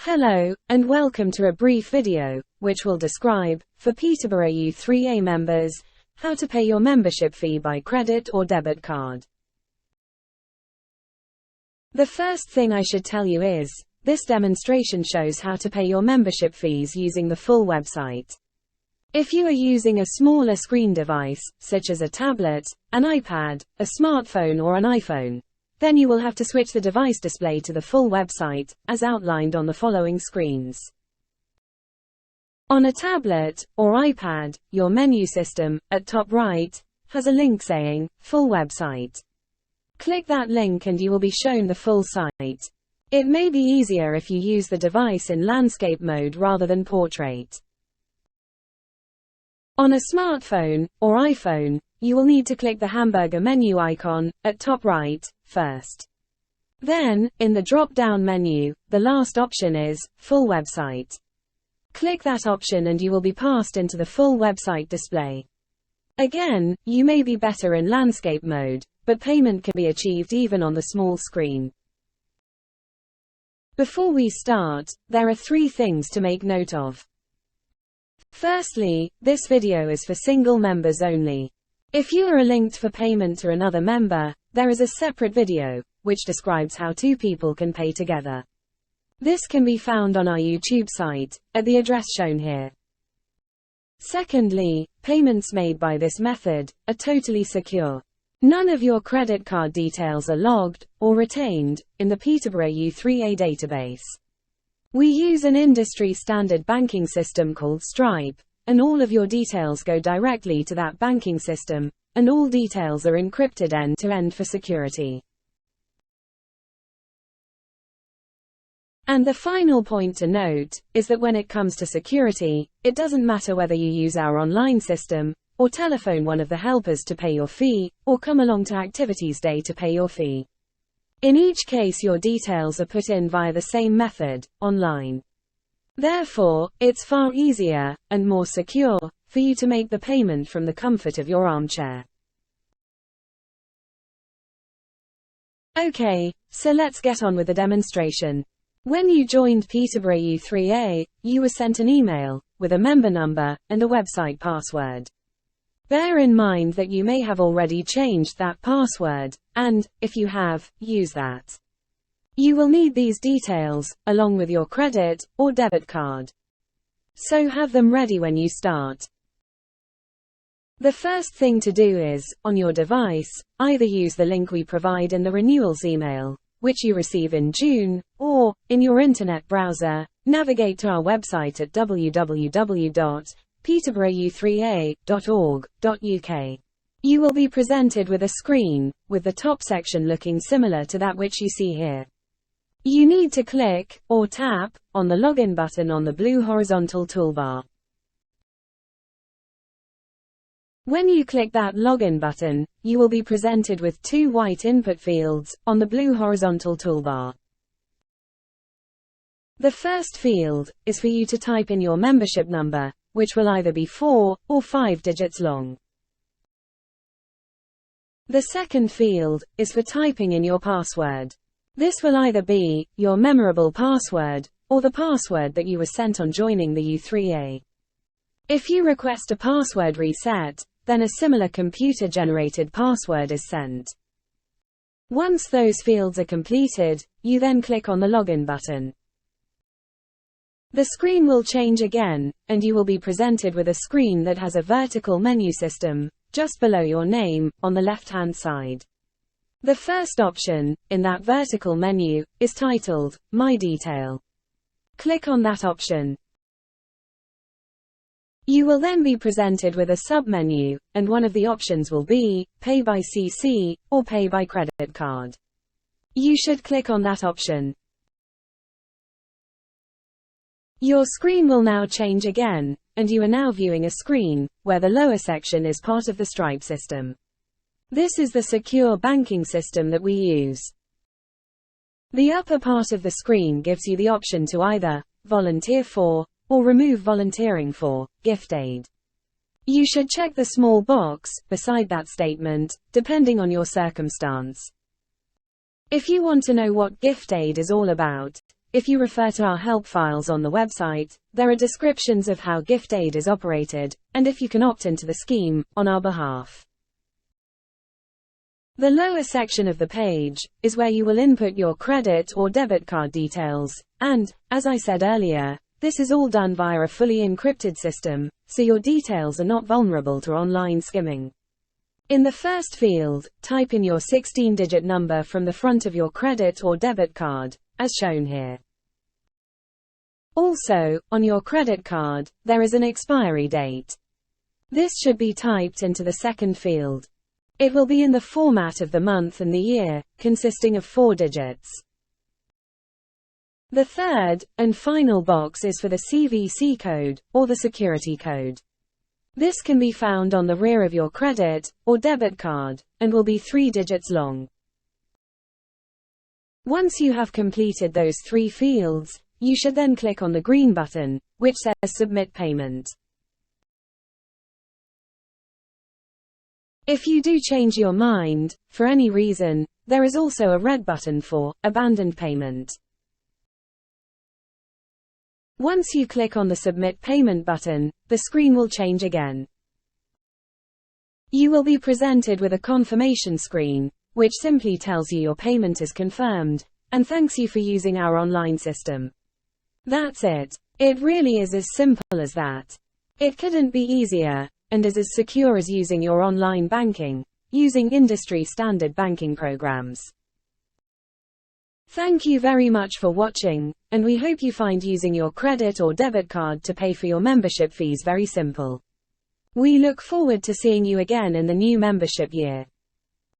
Hello, and welcome to a brief video, which will describe, for Peterborough U3A members, how to pay your membership fee by credit or debit card. The first thing I should tell you is, this demonstration shows how to pay your membership fees using the full website. If you are using a smaller screen device, such as a tablet, an iPad, a smartphone or an iPhone, then you will have to switch the device display to the full website, as outlined on the following screens. On a tablet, or iPad, your menu system, at top right, has a link saying, Full Website. Click that link and you will be shown the full site. It may be easier if you use the device in landscape mode rather than portrait. On a smartphone, or iPhone, you will need to click the hamburger menu icon, at top right, first. Then, in the drop-down menu, the last option is, Full Website. Click that option and you will be passed into the full website display. Again, you may be better in landscape mode, but payment can be achieved even on the small screen. Before we start, there are 3 things to make note of. Firstly, this video is for single members only. If you are linked for payment to another member, there is a separate video, which describes how 2 people can pay together. This can be found on our YouTube site, at the address shown here. Secondly, payments made by this method are totally secure. None of your credit card details are logged, or retained, in the Peterborough U3A database. We use an industry-standard banking system called Stripe, and all of your details go directly to that banking system, and all details are encrypted end-to-end for security. And the final point to note, is that when it comes to security, it doesn't matter whether you use our online system, or telephone one of the helpers to pay your fee, or come along to Activities Day to pay your fee. In each case your details are put in via the same method, online. Therefore, it's far easier, and more secure, for you to make the payment from the comfort of your armchair. Okay, so let's get on with the demonstration. When you joined Peterborough U3A, you were sent an email, with a member number, and a website password. Bear in mind that you may have already changed that password, and, if you have, use that. You will need these details, along with your credit, or debit card. So have them ready when you start. The first thing to do is, on your device, either use the link we provide in the renewals email, which you receive in June, or, in your internet browser, navigate to our website at www.peterboroughu3a.org.uk. You will be presented with a screen, with the top section looking similar to that which you see here. You need to click, or tap, on the login button on the blue horizontal toolbar. When you click that login button, you will be presented with 2 white input fields, on the blue horizontal toolbar. The first field, is for you to type in your membership number, which will either be 4, or 5 digits long. The second field, is for typing in your password. This will either be, your memorable password, or the password that you were sent on joining the U3A. If you request a password reset, then a similar computer-generated password is sent. Once those fields are completed, you then click on the login button. The screen will change again, and you will be presented with a screen that has a vertical menu system, just below your name, on the left-hand side. The first option, in that vertical menu, is titled, My Detail. Click on that option. You will then be presented with a sub-menu, and one of the options will be, Pay by CC, or Pay by credit card. You should click on that option. Your screen will now change again, and you are now viewing a screen, where the lower section is part of the Stripe system. This is the secure banking system that we use. The upper part of the screen gives you the option to either, volunteer for, or remove volunteering for, gift aid. You should check the small box, beside that statement, depending on your circumstance. If you want to know what gift aid is all about, if you refer to our help files on the website, there are descriptions of how gift aid is operated, and if you can opt into the scheme, on our behalf. The lower section of the page is where you will input your credit or debit card details, and, as I said earlier, this is all done via a fully encrypted system, so your details are not vulnerable to online skimming. In the first field, type in your 16-digit number from the front of your credit or debit card, as shown here. Also, on your credit card, there is an expiry date. This should be typed into the second field. It will be in the format of the month and the year, consisting of 4 digits. The third, and final box is for the CVC code, or the security code. This can be found on the rear of your credit, or debit card, and will be 3 digits long. Once you have completed those 3 fields, you should then click on the green button, which says Submit Payment. If you do change your mind, for any reason, there is also a red button for Abandoned Payment. Once you click on the Submit Payment button, the screen will change again. You will be presented with a confirmation screen, which simply tells you your payment is confirmed, and thanks you for using our online system. That's it. It really is as simple as that. It couldn't be easier, and is as secure as using your online banking, using industry-standard banking programs. Thank you very much for watching, and we hope you find using your credit or debit card to pay for your membership fees very simple. We look forward to seeing you again in the new membership year.